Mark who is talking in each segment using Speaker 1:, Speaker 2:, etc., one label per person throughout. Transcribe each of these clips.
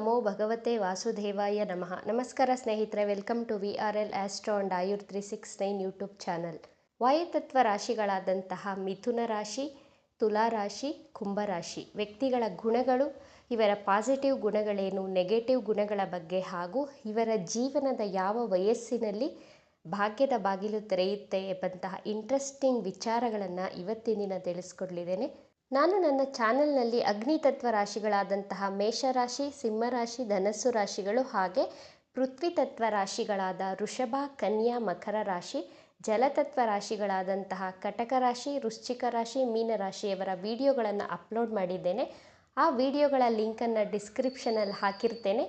Speaker 1: ನಮೋ ಭಗವತೆ ವಾಸುದೇವಾಯ ನಮಃ. ನಮಸ್ಕಾರ ಸ್ನೇಹಿತರೆ, welcome to VRL astro and Ayur 369 YouTube channel. ವಾಯುತತ್ವ ರಾಶಿಗಳಾದಂತಹ ಮಿಥುನ ರಾಶಿ, ತುಲಾ ರಾಶಿ, ಕುಂಭರಾಶಿ ವ್ಯಕ್ತಿಗಳ ಗುಣಗಳು, ಇವರ ಪಾಸಿಟಿವ್ ಗುಣಗಳೇನು, ನೆಗೆಟಿವ್ ಗುಣಗಳ ಬಗ್ಗೆ ಹಾಗೂ ಇವರ ಜೀವನದ ಯಾವ ವಯಸ್ಸಿನಲ್ಲಿ ಭಾಗ್ಯದ ಬಾಗಿಲು ತೆರೆಯುತ್ತೆ ಎಂಬಂತಹ ಇಂಟ್ರೆಸ್ಟಿಂಗ್ ವಿಚಾರಗಳನ್ನು ಇವತ್ತಿನ ದಿನ ತಿಳಿಸ್ಕೊಡ್ಲಿದ್ದೇನೆ. ನಾನು ನನ್ನ ಚಾನೆಲ್ನಲ್ಲಿ ಅಗ್ನಿತತ್ವ ರಾಶಿಗಳಾದಂತಹ ಮೇಷರಾಶಿ, ಸಿಂಹರಾಶಿ, ಧನಸ್ಸು ರಾಶಿಗಳು ಹಾಗೆ ಪೃಥ್ವಿ ತತ್ವ ರಾಶಿಗಳಾದ ವೃಷಭ, ಕನ್ಯಾ, ಮಕರ ರಾಶಿ, ಜಲತತ್ವ ರಾಶಿಗಳಾದಂತಹ ಕಟಕ ರಾಶಿ, ವೃಶ್ಚಿಕ ರಾಶಿ, ಮೀನರಾಶಿಯವರ ವಿಡಿಯೋಗಳನ್ನು ಅಪ್ಲೋಡ್ ಮಾಡಿದ್ದೇನೆ. ಆ ವಿಡಿಯೋಗಳ ಲಿಂಕನ್ನು ಡಿಸ್ಕ್ರಿಪ್ಷನಲ್ಲಿ ಹಾಕಿರ್ತೇನೆ.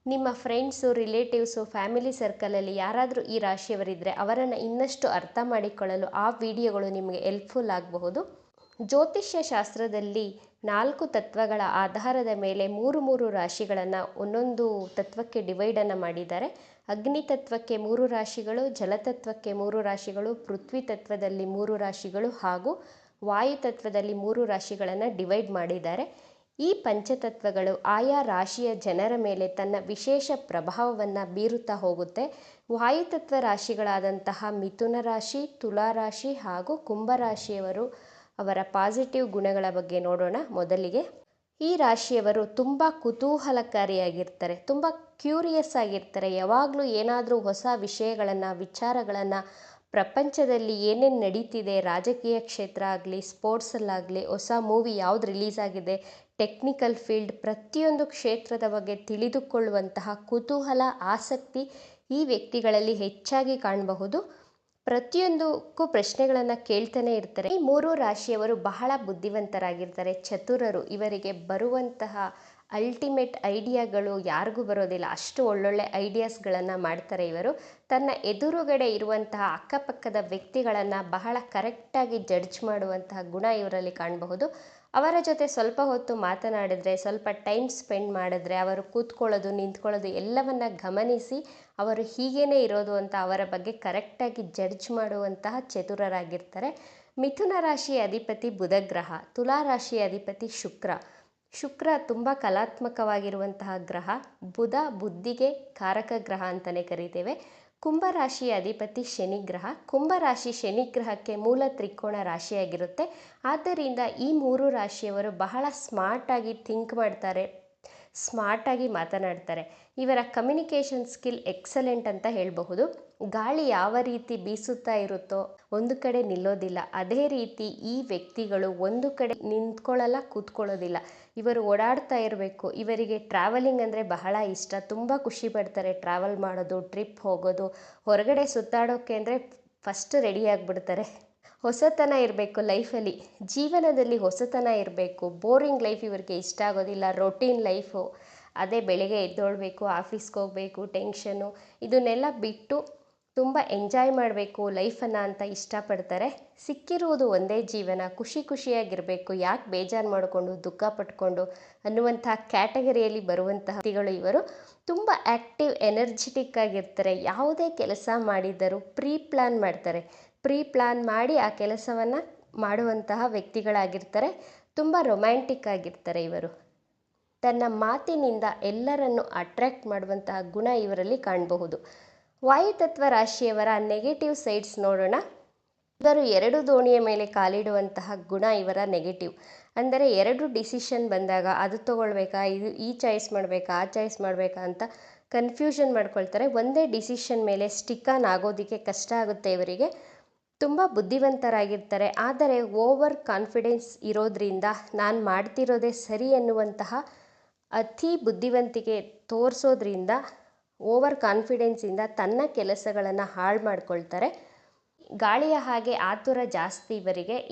Speaker 1: ನಿಮ್ಮ ಫ್ರೆಂಡ್ಸು, ರಿಲೇಟಿವ್ಸು, ಫ್ಯಾಮಿಲಿ ಸರ್ಕಲಲ್ಲಿ ಯಾರಾದರೂ ಈ ರಾಶಿಯವರಿದ್ದರೆ ಅವರನ್ನು ಇನ್ನಷ್ಟು ಅರ್ಥ ಮಾಡಿಕೊಳ್ಳಲು ಆ ವಿಡಿಯೋಗಳು ನಿಮಗೆ ಹೆಲ್ಪ್ಫುಲ್ ಆಗಬಹುದು. ಜ್ಯೋತಿಷ್ಯ ಶಾಸ್ತ್ರದಲ್ಲಿ 4 ತತ್ವಗಳ ಆಧಾರದ ಮೇಲೆ 3 ರಾಶಿಗಳನ್ನು ಒಂದೊಂದು ತತ್ವಕ್ಕೆ ಡಿವೈಡನ್ನು ಮಾಡಿದ್ದಾರೆ. ಅಗ್ನಿ ತತ್ವಕ್ಕೆ 3 ರಾಶಿಗಳು, ಜಲತತ್ವಕ್ಕೆ 3 ರಾಶಿಗಳು, ಪೃಥ್ವಿ ತತ್ವದಲ್ಲಿ 3 ರಾಶಿಗಳು ಹಾಗೂ ವಾಯುತತ್ವದಲ್ಲಿ 3 ರಾಶಿಗಳನ್ನು ಡಿವೈಡ್ ಮಾಡಿದ್ದಾರೆ. ಈ ಪಂಚತತ್ವಗಳು ಆಯಾ ರಾಶಿಯ ಜನರ ಮೇಲೆ ತನ್ನ ವಿಶೇಷ ಪ್ರಭಾವವನ್ನು ಬೀರುತ್ತಾ ಹೋಗುತ್ತೆ. ವಾಯುತತ್ವ ರಾಶಿಗಳಾದಂತಹ ಮಿಥುನ ರಾಶಿ, ತುಲಾ ರಾಶಿ ಹಾಗೂ ಕುಂಭರಾಶಿಯವರು ಅವರ ಪಾಸಿಟಿವ್ ಗುಣಗಳ ಬಗ್ಗೆ ನೋಡೋಣ. ಮೊದಲಿಗೆ ಈ ರಾಶಿಯವರು ತುಂಬ ಕುತೂಹಲಕಾರಿಯಾಗಿರ್ತಾರೆ, ತುಂಬ ಕ್ಯೂರಿಯಸ್ ಆಗಿರ್ತಾರೆ. ಯಾವಾಗಲೂ ಏನಾದರೂ ಹೊಸ ವಿಷಯಗಳನ್ನು, ವಿಚಾರಗಳನ್ನು, ಪ್ರಪಂಚದಲ್ಲಿ ಏನೇನು ನಡೀತಿದೆ, ರಾಜಕೀಯ ಕ್ಷೇತ್ರ ಆಗಲಿ, ಸ್ಪೋರ್ಟ್ಸಲ್ಲಾಗಲಿ, ಹೊಸ ಮೂವಿ ಯಾವುದು ರಿಲೀಸ್ ಆಗಿದೆ, ಟೆಕ್ನಿಕಲ್ ಫೀಲ್ಡ್, ಪ್ರತಿಯೊಂದು ಕ್ಷೇತ್ರದ ಬಗ್ಗೆ ತಿಳಿದುಕೊಳ್ಳುವಂತಹ ಕುತೂಹಲ, ಆಸಕ್ತಿ ಈ ವ್ಯಕ್ತಿಗಳಲ್ಲಿ ಹೆಚ್ಚಾಗಿ ಕಾಣಬಹುದು. ಪ್ರತಿಯೊಂದಕ್ಕೂ ಪ್ರಶ್ನೆಗಳನ್ನು ಕೇಳ್ತಾನೆ ಇರ್ತಾರೆ. ಈ 3 ರಾಶಿಯವರು ಬಹಳ ಬುದ್ಧಿವಂತರಾಗಿರ್ತಾರೆ, ಚತುರರು. ಇವರಿಗೆ ಬರುವಂತಹ ಅಲ್ಟಿಮೇಟ್ ಐಡಿಯಾಗಳು ಯಾರಿಗೂ ಬರೋದಿಲ್ಲ. ಅಷ್ಟು ಒಳ್ಳೊಳ್ಳೆ ಐಡಿಯಾಸ್ಗಳನ್ನು ಮಾಡ್ತಾರೆ ಇವರು. ತನ್ನ ಎದುರುಗಡೆ ಇರುವಂತಹ ಅಕ್ಕಪಕ್ಕದ ವ್ಯಕ್ತಿಗಳನ್ನು ಬಹಳ ಕರೆಕ್ಟಾಗಿ ಜಡ್ಜ್ ಮಾಡುವಂತಹ ಗುಣ ಇವರಲ್ಲಿ ಕಾಣಬಹುದು. ಅವರ ಜೊತೆ ಸ್ವಲ್ಪ ಹೊತ್ತು ಮಾತನಾಡಿದರೆ, ಸ್ವಲ್ಪ ಟೈಮ್ ಸ್ಪೆಂಡ್ ಮಾಡಿದ್ರೆ, ಅವರು ಕೂತ್ಕೊಳ್ಳೋದು, ನಿಂತ್ಕೊಳ್ಳೋದು ಎಲ್ಲವನ್ನು ಗಮನಿಸಿ ಅವರು ಹೀಗೇನೇ ಇರೋದು ಅಂತ ಅವರ ಬಗ್ಗೆ ಕರೆಕ್ಟಾಗಿ ಜಡ್ಜ್ ಮಾಡುವಂತಹ ಚತುರರಾಗಿರ್ತಾರೆ. ಮಿಥುನ ರಾಶಿಯ ಅಧಿಪತಿ ಬುಧಗ್ರಹ, ತುಲಾ ರಾಶಿಯ ಅಧಿಪತಿ ಶುಕ್ರ ತುಂಬ ಕಲಾತ್ಮಕವಾಗಿರುವಂತಹ ಗ್ರಹ. ಬುಧ ಬುದ್ಧಿಗೆ ಕಾರಕ ಗ್ರಹ ಅಂತಲೇ ಕರಿತೇವೆ. ಕುಂಭರಾಶಿಯ ಅಧಿಪತಿ ಶನಿಗ್ರಹ. ಕುಂಭರಾಶಿ ಶನಿಗ್ರಹಕ್ಕೆ ಮೂಲ ತ್ರಿಕೋಣ ರಾಶಿಯಾಗಿರುತ್ತೆ. ಆದ್ದರಿಂದ ಈ 3 ರಾಶಿಯವರು ಬಹಳ ಸ್ಮಾರ್ಟಾಗಿ ಥಿಂಕ್ ಮಾಡ್ತಾರೆ, ಸ್ಮಾರ್ಟಾಗಿ ಮಾತನಾಡ್ತಾರೆ. ಇವರ ಕಮ್ಯುನಿಕೇಷನ್ ಸ್ಕಿಲ್ ಎಕ್ಸಲೆಂಟ್ ಅಂತ ಹೇಳಬಹುದು. ಗಾಳಿ ಯಾವ ರೀತಿ ಬೀಸುತ್ತಾ ಇರುತ್ತೋ ಒಂದು ಕಡೆ ನಿಲ್ಲೋದಿಲ್ಲ. ಅದೇ ರೀತಿ ಈ ವ್ಯಕ್ತಿಗಳು ಒಂದು ಕಡೆ ನಿಂತ್ಕೊಳ್ಳಲ್ಲ, ಕೂತ್ಕೊಳ್ಳೋದಿಲ್ಲ. ಇವರು ಓಡಾಡ್ತಾ ಇರಬೇಕು. ಇವರಿಗೆ ಟ್ರಾವೆಲಿಂಗ್ ಅಂದರೆ ಬಹಳ ಇಷ್ಟ. ತುಂಬ ಖುಷಿ ಪಡ್ತಾರೆ ಟ್ರಾವೆಲ್ ಮಾಡೋದು, ಟ್ರಿಪ್ ಹೋಗೋದು. ಹೊರಗಡೆ ಸುತ್ತಾಡೋಕ್ಕೆ ಅಂದರೆ ಫಸ್ಟ್ ರೆಡಿ ಆಗಿಬಿಡ್ತಾರೆ. ಹೊಸತನ ಇರಬೇಕು ಲೈಫಲ್ಲಿ, ಜೀವನದಲ್ಲಿ ಹೊಸತನ ಇರಬೇಕು. ಬೋರಿಂಗ್ ಲೈಫ್ ಇವರಿಗೆ ಇಷ್ಟ ಆಗೋದಿಲ್ಲ. ರೊಟೀನ್ ಲೈಫು, ಅದೇ ಬೆಳಗ್ಗೆ ಎದ್ದೊಳ್ಬೇಕು, ಆಫೀಸ್ಗೆ ಹೋಗಬೇಕು, ಟೆನ್ಷನು ಇದನ್ನೆಲ್ಲ ಬಿಟ್ಟು ತುಂಬ ಎಂಜಾಯ್ ಮಾಡಬೇಕು ಲೈಫನ್ನು ಅಂತ ಇಷ್ಟಪಡ್ತಾರೆ. ಸಿಕ್ಕಿರುವುದು ಒಂದೇ ಜೀವನ, ಖುಷಿಯಾಗಿರಬೇಕು, ಯಾಕೆ ಬೇಜಾರು ಮಾಡಿಕೊಂಡು ದುಃಖ ಪಟ್ಕೊಂಡು ಅನ್ನುವಂಥ ಕ್ಯಾಟಗರಿಯಲ್ಲಿ ಬರುವಂತಹ ವ್ಯಕ್ತಿಗಳು ಇವರು. ತುಂಬ ಆ್ಯಕ್ಟಿವ್, ಎನರ್ಜೆಟಿಕ್ ಆಗಿರ್ತಾರೆ. ಯಾವುದೇ ಕೆಲಸ ಮಾಡಿದರೂ ಪ್ರೀ ಪ್ಲ್ಯಾನ್ ಮಾಡಿ ಆ ಕೆಲಸವನ್ನು ಮಾಡುವಂತಹ ವ್ಯಕ್ತಿಗಳಾಗಿರ್ತಾರೆ. ತುಂಬ ರೊಮ್ಯಾಂಟಿಕ್ ಆಗಿರ್ತಾರೆ ಇವರು. ತನ್ನ ಮಾತಿನಿಂದ ಎಲ್ಲರನ್ನು ಅಟ್ರ್ಯಾಕ್ಟ್ ಮಾಡುವಂತಹ ಗುಣ ಇವರಲ್ಲಿ ಕಾಣಬಹುದು. ವಾಯುತತ್ವ ರಾಶಿಯವರ ನೆಗೆಟಿವ್ ಸೈಡ್ಸ್ ನೋಡೋಣ. ಇವರು 2 ದೋಣಿಯ ಮೇಲೆ ಕಾಲಿಡುವಂತಹ ಗುಣ ಇವರ ನೆಗೆಟಿವ್. ಅಂದರೆ 2 ಡಿಸಿಷನ್ ಬಂದಾಗ ಅದು ತೊಗೊಳ್ಬೇಕಾ, ಈ ಚಾಯ್ಸ್ ಮಾಡಬೇಕಾ, ಆ ಚಾಯ್ಸ್ ಮಾಡಬೇಕಾ ಅಂತ ಕನ್ಫ್ಯೂಷನ್ ಮಾಡ್ಕೊಳ್ತಾರೆ. ಒಂದೇ ಡಿಸಿಷನ್ ಮೇಲೆ ಸ್ಟಿಕ್ ಆನ್ ಆಗೋದಕ್ಕೆ ಕಷ್ಟ ಆಗುತ್ತೆ ಇವರಿಗೆ. ತುಂಬ ಬುದ್ಧಿವಂತರಾಗಿರ್ತಾರೆ. ಆದರೆ ಓವರ್ ಕಾನ್ಫಿಡೆನ್ಸ್ ಇರೋದ್ರಿಂದ ನಾನು ಮಾಡ್ತಿರೋದೇ ಸರಿ ಎನ್ನುವಂತಹ ಅತಿ ಬುದ್ಧಿವಂತಿಕೆ ತೋರಿಸೋದ್ರಿಂದ, ಓವರ್ ಕಾನ್ಫಿಡೆನ್ಸಿಂದ ತನ್ನ ಕೆಲಸಗಳನ್ನು ಹಾಳು ಮಾಡ್ಕೊಳ್ತಾರೆ. ಗಾಳಿಯ ಹಾಗೆ ಆತುರ ಜಾಸ್ತಿ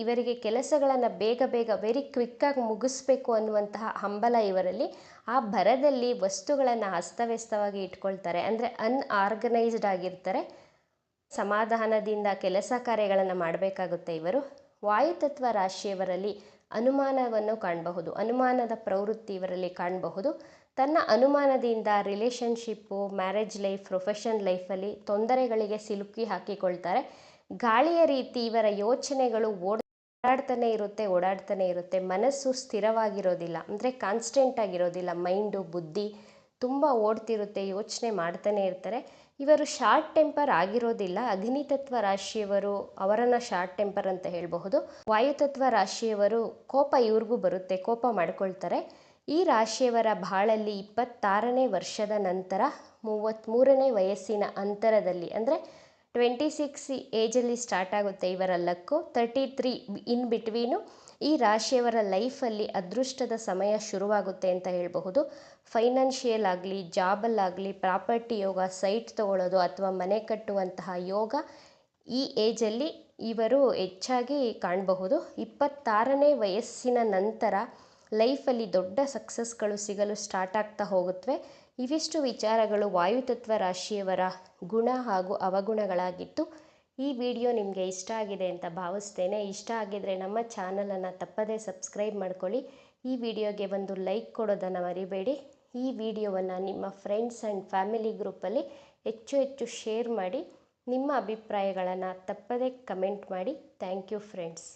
Speaker 1: ಇವರಿಗೆ ಕೆಲಸಗಳನ್ನು ಬೇಗ ವೆರಿ ಕ್ವಿಕ್ಕಾಗಿ ಮುಗಿಸ್ಬೇಕು ಅನ್ನುವಂತಹ ಹಂಬಲ ಇವರಲ್ಲಿ. ಆ ಭರದಲ್ಲಿ ವಸ್ತುಗಳನ್ನು ಅಸ್ತವ್ಯಸ್ತವಾಗಿ ಇಟ್ಕೊಳ್ತಾರೆ. ಅಂದರೆ ಅನ್ಆರ್ಗನೈಸ್ಡ್ ಆಗಿರ್ತಾರೆ. ಸಮಾಧಾನದಿಂದ ಕೆಲಸ ಕಾರ್ಯಗಳನ್ನು ಮಾಡಬೇಕಾಗುತ್ತೆ ಇವರು. ವಾಯುತತ್ವ ರಾಶಿಯವರಲ್ಲಿ ಅನುಮಾನವನ್ನು ಕಾಣಬಹುದು. ಅನುಮಾನದ ಪ್ರವೃತ್ತಿ ಇವರಲ್ಲಿ ಕಾಣಬಹುದು. ತನ್ನ ಅನುಮಾನದಿಂದ ರಿಲೇಷನ್ಶಿಪ್ಪು, ಮ್ಯಾರೇಜ್ ಲೈಫ್, ಪ್ರೊಫೆಷನ್ ಲೈಫಲ್ಲಿ ತೊಂದರೆಗಳಿಗೆ ಸಿಲುಕಿ ಹಾಕಿಕೊಳ್ತಾರೆ. ಗಾಳಿಯ ರೀತಿ ಇವರ ಯೋಚನೆಗಳು ಓಡಾಡ್ತಾನೆ ಇರುತ್ತೆ. ಮನಸ್ಸು ಸ್ಥಿರವಾಗಿರೋದಿಲ್ಲ, ಅಂದರೆ ಕಾನ್ಸ್ಟೆಂಟ್ ಆಗಿರೋದಿಲ್ಲ. ಮೈಂಡು, ಬುದ್ಧಿ ತುಂಬ ಓಡ್ತಿರುತ್ತೆ, ಯೋಚನೆ ಮಾಡ್ತಾನೆ ಇರ್ತಾರೆ. ಇವರು ಶಾರ್ಟ್ ಟೆಂಪರ್ ಆಗಿರೋದಿಲ್ಲ. ಅಗ್ನಿತತ್ವ ರಾಶಿಯವರು ಅವರನ್ನು ಶಾರ್ಟ್ ಟೆಂಪರ್ ಅಂತ ಹೇಳಬಹುದು. ವಾಯುತತ್ವ ರಾಶಿಯವರು ಕೋಪ ಇವ್ರಿಗೂ ಬರುತ್ತೆ, ಕೋಪ ಮಾಡ್ಕೊಳ್ತಾರೆ. ಈ ರಾಶಿಯವರ ಬಾಳಲ್ಲಿ 26ನೇ ವರ್ಷದ ನಂತರ 33ನೇ ವಯಸ್ಸಿನ ಅಂತರದಲ್ಲಿ, ಅಂದರೆ 26 ಏಜಲ್ಲಿ ಸ್ಟಾರ್ಟ್ ಆಗುತ್ತೆ ಇವರ ಲಕ್ಕು. 33 ಇನ್ ಬಿಟ್ವೀನು ಈ ರಾಶಿಯವರ ಲೈಫಲ್ಲಿ ಅದೃಷ್ಟದ ಸಮಯ ಶುರುವಾಗುತ್ತೆ ಅಂತ ಹೇಳಬಹುದು. ಫೈನಾನ್ಷಿಯಲ್ ಆಗಲಿ, ಜಾಬಲ್ಲಾಗಲಿ, ಪ್ರಾಪರ್ಟಿ ಯೋಗ, ಸೈಟ್ ತಗೊಳ್ಳೋದು ಅಥವಾ ಮನೆ ಕಟ್ಟುವಂತಹ ಯೋಗ ಈ ಏಜಲ್ಲಿ ಇವರು ಹೆಚ್ಚಾಗಿ ಕಾಣಬಹುದು. 26ನೇ ವಯಸ್ಸಿನ ನಂತರ ಲೈಫಲ್ಲಿ ದೊಡ್ಡ ಸಕ್ಸಸ್ಗಳು ಸಿಗಲು ಸ್ಟಾರ್ಟ್ ಆಗ್ತಾ ಹೋಗುತ್ತವೆ. ಇವಿಷ್ಟು ವಿಚಾರಗಳು ವಾಯುತತ್ವ ರಾಶಿಯವರ ಗುಣ ಹಾಗೂ ಅವಗುಣಗಳಾಗಿತ್ತು. ಈ ವಿಡಿಯೋ ನಿಮಗೆ ಇಷ್ಟ ಆಗಿದೆ ಅಂತ ಭಾವಿಸ್ತೇನೆ. ಇಷ್ಟ ಆಗಿದರೆ ನಮ್ಮ ಚಾನಲನ್ನು ತಪ್ಪದೇ ಸಬ್ಸ್ಕ್ರೈಬ್ ಮಾಡ್ಕೊಳ್ಳಿ. ಈ ವಿಡಿಯೋಗೆ ಒಂದು ಲೈಕ್ ಕೊಡೋದನ್ನು ಮರಿಬೇಡಿ. ಈ ವಿಡಿಯೋವನ್ನು ನಿಮ್ಮ ಫ್ರೆಂಡ್ಸ್ ಆ್ಯಂಡ್ ಫ್ಯಾಮಿಲಿ ಗ್ರೂಪಲ್ಲಿ ಹೆಚ್ಚು ಶೇರ್ ಮಾಡಿ. ನಿಮ್ಮ ಅಭಿಪ್ರಾಯಗಳನ್ನು ತಪ್ಪದೇ ಕಮೆಂಟ್ ಮಾಡಿ. Thank you friends.